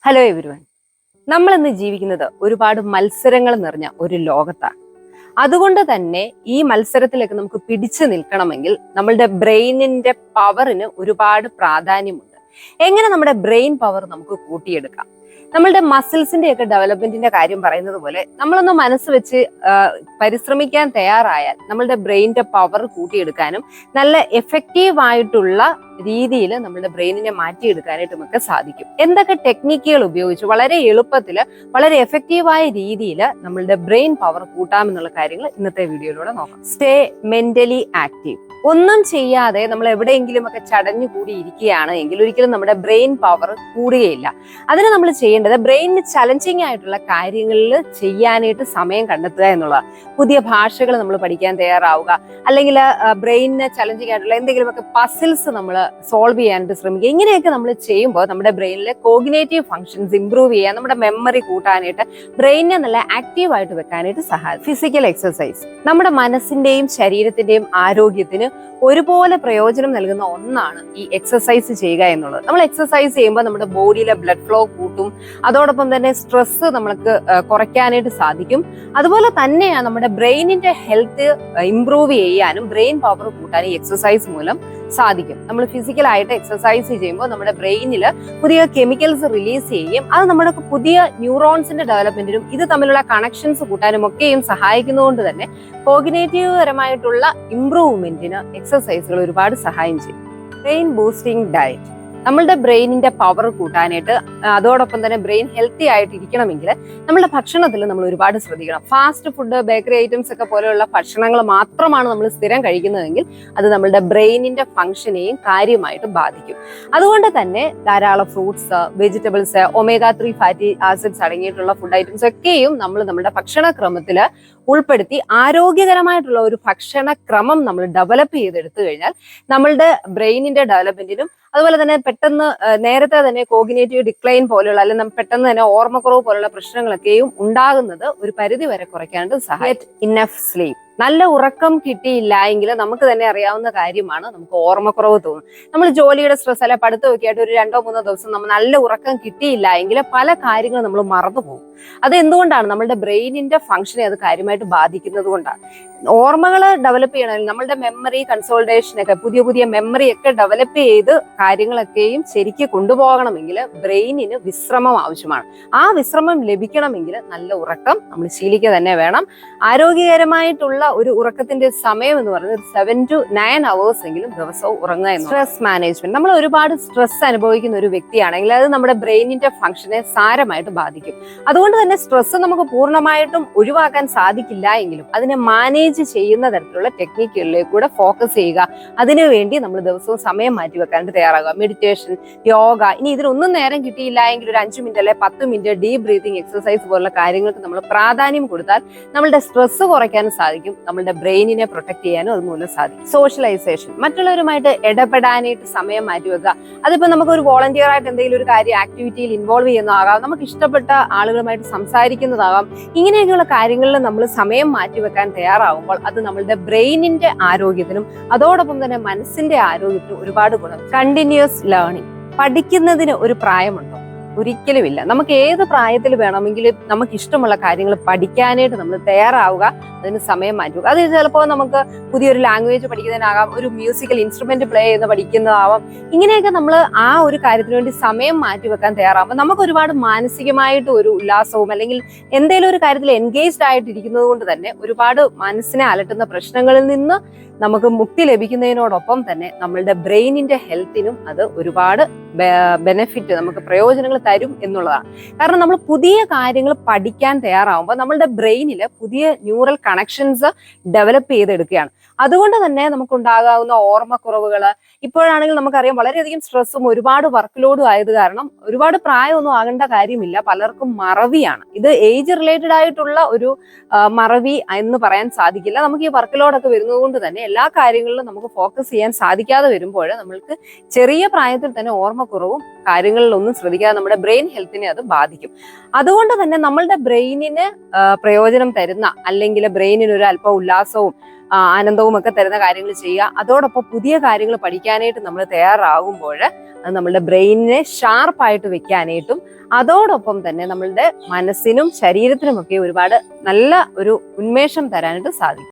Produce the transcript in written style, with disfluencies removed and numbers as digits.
Hello everyone. നമ്മൾ ഇന്ന് ജീവിക്കുന്നത് ഒരുപാട് മത്സരങ്ങൾ നിറഞ്ഞ ഒരു ലോകത്താണ്. അതുകൊണ്ട് തന്നെ ഈ മത്സരത്തിലേക്ക് നമുക്ക് പിടിച്ചു നിൽക്കണമെങ്കിൽ നമ്മളുടെ ബ്രെയിനിന്റെ പവറിന് ഒരുപാട് പ്രാധാന്യമുണ്ട്. എങ്ങനെ നമ്മുടെ ബ്രെയിൻ പവർ നമുക്ക് കൂട്ടിയെടുക്കാം? നമ്മളുടെ മസിൽസിന്റെ ഒക്കെ ഡെവലപ്മെന്റിന്റെ കാര്യം പറയുന്നത് പോലെ നമ്മളൊന്ന് മനസ്സ് വെച്ച് പരിശ്രമിക്കാൻ തയ്യാറായാൽ നമ്മളുടെ ബ്രെയിനിന്റെ പവർ കൂട്ടിയെടുക്കാനും നല്ല എഫക്റ്റീവ് ആയിട്ടുള്ള രീതിയിൽ നമ്മുടെ ബ്രെയിനിനെ മാറ്റിയെടുക്കാനായിട്ട് നമുക്ക് സാധിക്കും. എന്തൊക്കെ ടെക്നിക്കുകൾ ഉപയോഗിച്ച് വളരെ എളുപ്പത്തിൽ വളരെ എഫക്റ്റീവായ രീതിയിൽ നമ്മളുടെ ബ്രെയിൻ പവർ കൂട്ടാമെന്നുള്ള കാര്യങ്ങൾ ഇന്നത്തെ വീഡിയോയിലൂടെ നോക്കാം. Stay mentally active. ഒന്നും ചെയ്യാതെ നമ്മൾ എവിടെയെങ്കിലും ഒക്കെ ചടഞ്ഞു കൂടി ഇരിക്കുകയാണ് എങ്കിൽ ഒരിക്കലും നമ്മുടെ ബ്രെയിൻ പവർ കൂടുകയില്ല. അതിന് നമ്മൾ ചെയ്യേണ്ടത് ബ്രെയിനിന് ചലഞ്ചിങ് ആയിട്ടുള്ള കാര്യങ്ങളിൽ ചെയ്യാനായിട്ട് സമയം കണ്ടെത്തുക എന്നുള്ളതാണ്. പുതിയ ഭാഷകൾ നമ്മൾ പഠിക്കാൻ തയ്യാറാവുക, അല്ലെങ്കിൽ ബ്രെയിനിന് ചലഞ്ചിങ് ആയിട്ടുള്ള എന്തെങ്കിലുമൊക്കെ പസിൽസ് നമ്മൾ സോൾവ് ചെയ്യാനായിട്ട് ശ്രമിക്കുക. ഇങ്ങനെയൊക്കെ നമ്മൾ ചെയ്യുമ്പോൾ നമ്മുടെ ബ്രെയിനിലെ കോഗ്നേറ്റീവ് ഫങ്ഷൻസ് ഇംപ്രൂവ് ചെയ്യാൻ, നമ്മുടെ മെമ്മറി കൂട്ടാനായിട്ട്, ബ്രെയിനിനെ നല്ല ആക്റ്റീവ് ആയിട്ട് വെക്കാനായിട്ട് സഹായിക്കും. ഫിസിക്കൽ എക്സസൈസ് നമ്മുടെ മനസ്സിന്റെയും ശരീരത്തിന്റെയും ആരോഗ്യത്തിന് ഒരുപോലെ പ്രയോജനം നൽകുന്ന ഒന്നാണ് ഈ എക്സസൈസ് ചെയ്യുക എന്നുള്ളത്. നമ്മൾ എക്സസൈസ് ചെയ്യുമ്പോൾ നമ്മുടെ ബോഡിയിലെ ബ്ലഡ് ഫ്ലോ കൂട്ടും, അതോടൊപ്പം തന്നെ സ്ട്രെസ് നമ്മൾക്ക് കുറയ്ക്കാനായിട്ട് സാധിക്കും. അതുപോലെ തന്നെയാണ് നമ്മുടെ ബ്രെയിനിന്റെ ഹെൽത്ത് ഇംപ്രൂവ് ചെയ്യാനും ബ്രെയിൻ പവർ കൂട്ടാനും ഈ എക്സസൈസ് മൂലം സാധിക്കും. നമ്മൾ ഫിസിക്കലായിട്ട് എക്സസൈസ് ചെയ്യുമ്പോൾ നമ്മുടെ ബ്രെയിനിൽ പുതിയ കെമിക്കൽസ് റിലീസ് ചെയ്യും. അത് നമ്മുടെ പുതിയ ന്യൂറോൺസിന്റെ ഡെവലപ്മെന്റിനും ഇത് തമ്മിലുള്ള കണക്ഷൻസ് കൂട്ടാനും ഒക്കെയും സഹായിക്കുന്നതുകൊണ്ട് തന്നെ കോഗ്നേറ്റീവ് പരമായിട്ടുള്ള ഇംപ്രൂവ്മെന്റിന് എക്സസൈസുകൾ ഒരുപാട് സഹായം ചെയ്യും. ബ്രെയിൻ ബൂസ്റ്റിംഗ് ഡയറ്റ് നമ്മളുടെ ബ്രെയിനിന്റെ പവർ കൂട്ടാനായിട്ട്, അതോടൊപ്പം തന്നെ ബ്രെയിൻ ഹെൽത്തി ആയിട്ട് ഇരിക്കണമെങ്കിൽ നമ്മളുടെ ഭക്ഷണത്തിൽ നമ്മൾ ഒരുപാട് ശ്രദ്ധിക്കണം. ഫാസ്റ്റ് ഫുഡ്, ബേക്കറി ഐറ്റംസ് ഒക്കെ പോലെയുള്ള ഭക്ഷണങ്ങൾ മാത്രമാണ് നമ്മൾ സ്ഥിരം കഴിക്കുന്നതെങ്കിൽ അത് നമ്മളുടെ ബ്രെയിനിന്റെ ഫംഗ്ഷനെയും കാര്യമായിട്ട് ബാധിക്കും. അതുകൊണ്ട് തന്നെ ധാരാളം ഫ്രൂട്ട്സ്, വെജിറ്റബിൾസ്, ഒമേഗ-3 ഫാറ്റി ആസിഡ്സ് അടങ്ങിയിട്ടുള്ള ഫുഡ് ഐറ്റംസ് ഒക്കെയും നമ്മൾ നമ്മുടെ ഭക്ഷണക്രമത്തിൽ ഉൾപ്പെടുത്തി ആരോഗ്യകരമായിട്ടുള്ള ഒരു ഭക്ഷണക്രമം നമ്മൾ ഡെവലപ്പ് ചെയ്തെടുത്തു കഴിഞ്ഞാൽ നമ്മളുടെ ബ്രെയിനിന്റെ ഡെവലപ്മെന്റിനും അതുപോലെ തന്നെ പെട്ടെന്ന് നേരത്തെ തന്നെ കോഗ്നേറ്റീവ് ഡിക്ലൈൻ പോലെയുള്ള അല്ലെങ്കിൽ പെട്ടെന്ന് തന്നെ ഓർമ്മക്കുറവ് പോലുള്ള പ്രശ്നങ്ങളൊക്കെയും ഉണ്ടാകുന്നത് ഒരു പരിധി വരെ കുറയ്ക്കാനായിട്ട് സഹായിക്കും. Enough sleep. നല്ല ഉറക്കം കിട്ടിയില്ല എങ്കിൽ നമുക്ക് തന്നെ അറിയാവുന്ന കാര്യമാണ്, നമുക്ക് ഓർമ്മക്കുറവ് തോന്നും. നമ്മൾ ജോലിയുടെ സ്ട്രെസ് അല്ലെ പഠിത്തമൊക്കെ ആയിട്ട് ഒരു 2-3 ദിവസം നമ്മൾ നല്ല ഉറക്കം കിട്ടിയില്ല എങ്കിൽ പല കാര്യങ്ങളും നമ്മൾ മറന്നുപോകും. അത് എന്തുകൊണ്ടാണ്? നമ്മളുടെ ബ്രെയിനിന്റെ ഫംഗ്ഷനെ അത് കാര്യമായിട്ട് ബാധിക്കുന്നത് കൊണ്ടാണ്. ഓർമ്മകൾ ഡെവലപ്പ് ചെയ്യണമെങ്കിൽ നമ്മളുടെ മെമ്മറി കൺസോൾട്ടേഷനൊക്കെ, പുതിയ മെമ്മറി ഒക്കെ ഡെവലപ്പ് ചെയ്ത് കാര്യങ്ങളൊക്കെയും ശരിക്ക് കൊണ്ടുപോകണമെങ്കിൽ ബ്രെയിനിന് വിശ്രമം ആവശ്യമാണ്. ആ വിശ്രമം ലഭിക്കണമെങ്കിൽ നല്ല ഉറക്കം നമ്മൾ ശീലിക്കുക തന്നെ വേണം. ആരോഗ്യകരമായിട്ടുള്ള ഒരു ഉറക്കത്തിന്റെ സമയം എന്ന് പറയുന്നത് 7 to 9 hours എങ്കിലും ദിവസവും ഉറങ്ങുക എന്ന്. Stress management. നമ്മൾ ഒരുപാട് സ്ട്രെസ് അനുഭവിക്കുന്ന ഒരു വ്യക്തിയാണെങ്കിൽ അത് നമ്മുടെ ബ്രെയിനിന്റെ ഫംഗ്ഷനെ സാരമായിട്ട് ബാധിക്കും. അതുകൊണ്ട് തന്നെ സ്ട്രെസ് നമുക്ക് പൂർണ്ണമായിട്ടും ഒഴിവാക്കാൻ സാധിക്കില്ല എങ്കിലും അതിനെ മാനേജ് ചെയ്യുന്ന തരത്തിലുള്ള ടെക്നിക്കുകളിലേക്ക് കൂടെ ഫോക്കസ് ചെയ്യുക. അതിനുവേണ്ടി നമ്മൾ ദിവസവും സമയം മാറ്റി വെക്കാനായിട്ട് തയ്യാറാകുക. മെഡിറ്റേഷൻ, യോഗ. ഇനി ഇതിനൊന്നും നേരം കിട്ടിയില്ല എങ്കിൽ ഒരു 5 മിനിറ്റ് അല്ലെ 10 മിനിറ്റ് ഡീപ് ബ്രീതിങ് എക്സസൈസ് പോലുള്ള കാര്യങ്ങൾക്ക് നമ്മൾ പ്രാധാന്യം കൊടുത്താൽ നമ്മളുടെ സ്ട്രെസ് കുറയ്ക്കാനും സാധിക്കും, നമ്മളുടെ ബ്രെയിനിനെ പ്രൊട്ടക്ട് ചെയ്യാനും അതുമൂലം സാധിക്കും. സോഷ്യലൈസേഷൻ. മറ്റുള്ളവരുമായിട്ട് ഇടപെടാനായിട്ട് സമയം മാറ്റിവെക്കുക. അതിപ്പോ നമുക്ക് ഒരു വോളണ്ടിയർ ആയിട്ട് എന്തെങ്കിലും ഒരു കാര്യം ആക്ടിവിറ്റിയിൽ ഇൻവോൾവ് ചെയ്യുന്നതാകാം, നമുക്ക് ഇഷ്ടപ്പെട്ട ആളുകളുമായിട്ട് സംസാരിക്കുന്നതാകാം. ഇങ്ങനെയൊക്കെയുള്ള കാര്യങ്ങളിൽ നമ്മൾ സമയം മാറ്റിവെക്കാൻ തയ്യാറാവുമ്പോൾ അത് നമ്മളുടെ ബ്രെയിനിന്റെ ആരോഗ്യത്തിനും അതോടൊപ്പം തന്നെ മനസ്സിന്റെ ആരോഗ്യത്തിനും ഒരുപാട് ഗുണം. Continuous learning. പഠിക്കുന്നതിന് ഒരു പ്രായമുണ്ടോ? ഒരിക്കലുമില്ല. നമുക്ക് ഏത് പ്രായത്തിൽ വേണമെങ്കിലും നമുക്ക് ഇഷ്ടമുള്ള കാര്യങ്ങൾ പഠിക്കാനായിട്ട് നമ്മൾ തയ്യാറാവുക, അതിന് സമയം മാറ്റുക. അത് ചിലപ്പോൾ നമുക്ക് പുതിയൊരു ലാംഗ്വേജ് പഠിക്കുന്നതിനാകാം, ഒരു മ്യൂസിക്കൽ ഇൻസ്ട്രുമെന്റ് പ്ലേ ചെയ്യുന്ന പഠിക്കുന്നതാവാം. ഇങ്ങനെയൊക്കെ നമ്മൾ ആ ഒരു കാര്യത്തിന് വേണ്ടി സമയം മാറ്റിവെക്കാൻ തയ്യാറാവുമ്പോൾ നമുക്ക് ഒരുപാട് മാനസികമായിട്ട് ഒരു ഉല്ലാസവും അല്ലെങ്കിൽ എന്തെങ്കിലും ഒരു കാര്യത്തിൽ എൻഗേജ്ഡ് ആയിട്ടിരിക്കുന്നത് കൊണ്ട് തന്നെ ഒരുപാട് മനസ്സിനെ അലട്ടുന്ന പ്രശ്നങ്ങളിൽ നിന്ന് നമുക്ക് മുക്തി ലഭിക്കുന്നതിനോടൊപ്പം തന്നെ നമ്മളുടെ ബ്രെയിനിന്റെ ഹെൽത്തിനും അത് ഒരുപാട് ബെനിഫിറ്റ്, നമുക്ക് പ്രയോജനങ്ങൾ തരും എന്നുള്ളതാണ്. കാരണം നമ്മൾ പുതിയ കാര്യങ്ങൾ പഠിക്കാൻ തയ്യാറാവുമ്പോൾ നമ്മളുടെ ബ്രെയിനിൽ പുതിയ ന്യൂറൽ കണക്ഷൻസ് ഡെവലപ്പ് ചെയ്തെടുക്കുകയാണ്. അതുകൊണ്ട് തന്നെ നമുക്കുണ്ടാകാവുന്ന ഓർമ്മക്കുറവുകൾ, ഇപ്പോഴാണെങ്കിൽ നമുക്കറിയാം വളരെയധികം സ്ട്രെസ്സും ഒരുപാട് വർക്ക് ലോഡും ആയത് കാരണം ഒരുപാട് പ്രായമൊന്നും ആകേണ്ട കാര്യമില്ല, പലർക്കും മറവിയാണ്. ഇത് ഏജ് റിലേറ്റഡ് ആയിട്ടുള്ള ഒരു മറവി എന്ന് പറയാൻ സാധിക്കില്ല. നമുക്ക് ഈ വർക്ക് ലോഡൊക്കെ വരുന്നത് കൊണ്ട് തന്നെ എല്ലാ കാര്യങ്ങളിലും നമുക്ക് ഫോക്കസ് ചെയ്യാൻ സാധിക്കാതെ വരുമ്പോൾ നമ്മൾക്ക് ചെറിയ പ്രായത്തിൽ തന്നെ ഓർമ്മക്കുറവും കാര്യങ്ങളിലൊന്നും ശ്രദ്ധിക്കാതെ നമ്മുടെ ബ്രെയിൻ ഹെൽത്തിനെ അത് ബാധിക്കും. അതുകൊണ്ട് തന്നെ നമ്മളുടെ ബ്രെയിനിന് പ്രയോജനം തരുന്ന അല്ലെങ്കിൽ ബ്രെയിനിന് ഒരു അല്പം ഉല്ലാസവും ആനന്ദവും ഒക്കെ തരുന്ന കാര്യങ്ങൾ ചെയ്യുക. അതോടൊപ്പം പുതിയ കാര്യങ്ങൾ പഠിക്കാനായിട്ട് നമ്മൾ തയ്യാറാകുമ്പോൾ അത് നമ്മളുടെ ബ്രെയിനിനെ ഷാർപ്പായിട്ട് വെക്കാനായിട്ടും അതോടൊപ്പം തന്നെ നമ്മളുടെ മനസ്സിനും ശരീരത്തിനുമൊക്കെ ഒരുപാട് നല്ല ഒരു ഉന്മേഷം തരാനായിട്ട് സാധിക്കും.